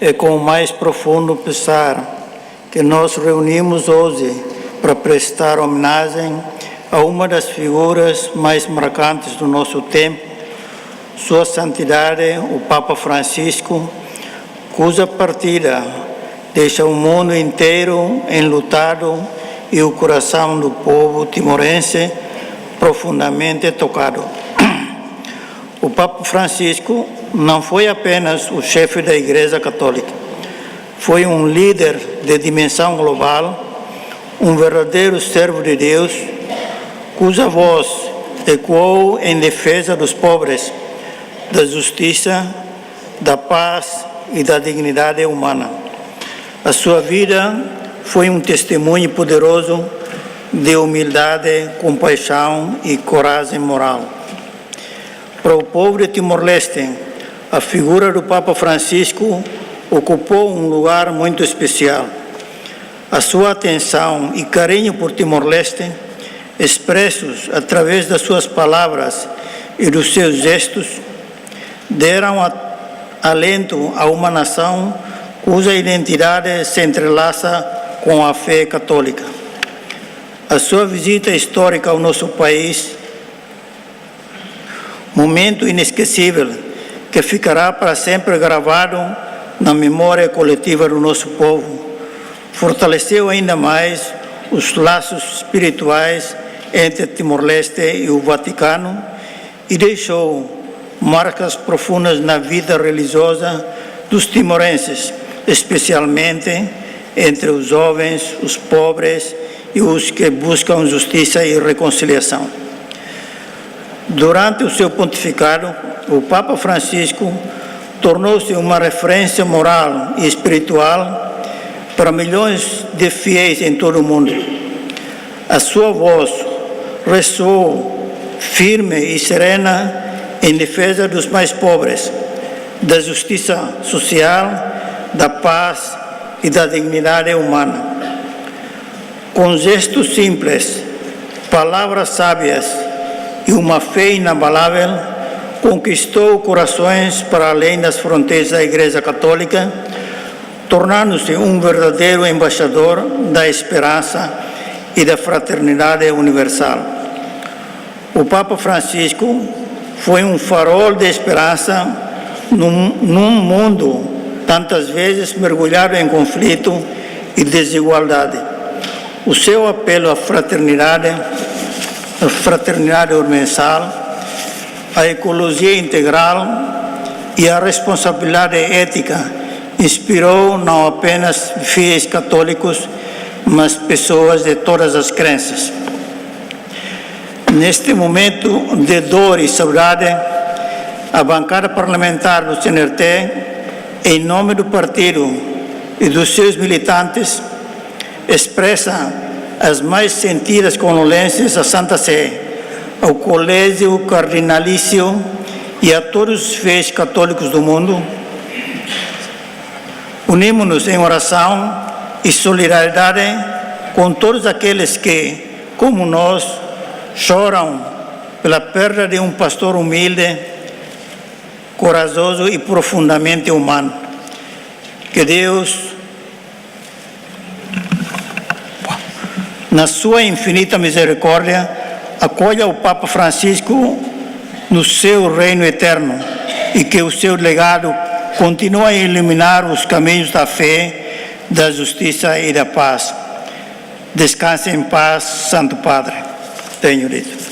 É com o mais profundo pesar que nos reunimos hoje para prestar homenagem a uma das figuras mais marcantes do nosso tempo, Sua Santidade, o Papa Francisco, cuja partida deixa o mundo inteiro enlutado e o coração do povo timorense profundamente tocado. O Papa Francisco não foi apenas o chefe da Igreja Católica, foi um líder de dimensão global, um verdadeiro servo de Deus, cuja voz ecoou em defesa dos pobres, da justiça, da paz e da dignidade humana. A sua vida foi um testemunho poderoso de humildade, compaixão e coragem moral. Para o povo de Timor-Leste, a figura do Papa Francisco ocupou um lugar muito especial. A sua atenção e carinho por Timor-Leste, expressos através das suas palavras e dos seus gestos, deram alento a uma nação cuja identidade se entrelaça com a fé católica. A sua visita histórica ao nosso país, momento inesquecível que ficará para sempre gravado na memória coletiva do nosso povo, fortaleceu ainda mais os laços espirituais entre Timor-Leste e o Vaticano e deixou marcas profundas na vida religiosa dos timorenses, especialmente entre os jovens, os pobres e os que buscam justiça e reconciliação. Durante o seu pontificado, o Papa Francisco tornou-se uma referência moral e espiritual para milhões de fiéis em todo o mundo. A sua voz ressoou firme e serena em defesa dos mais pobres, da justiça social, da paz e da dignidade humana. Com gestos simples, palavras sábias e uma fé inabalável, conquistou corações para além das fronteiras da Igreja Católica, tornando-se um verdadeiro embaixador da esperança e da fraternidade universal. O Papa Francisco foi um farol de esperança num mundo tantas vezes mergulhado em conflito e desigualdade. O seu apelo à fraternidade universal, à ecologia integral e à responsabilidade ética inspirou não apenas fiéis católicos, mas pessoas de todas as crenças. Neste momento de dor e saudade, a bancada parlamentar do CNRT, em nome do partido e dos seus militantes, expressa as mais sentidas condolências à Santa Sé, ao Colégio Cardinalício e a todos os fiéis católicos do mundo. Unimos-nos em oração e solidariedade com todos aqueles que, como nós, choram pela perda de um pastor humilde, corajoso e profundamente humano. Que Deus, na sua infinita misericórdia, acolha o Papa Francisco no seu reino eterno e que o seu legado continue a iluminar os caminhos da fé, da justiça e da paz. Descanse em paz, Santo Padre. Tenho dito.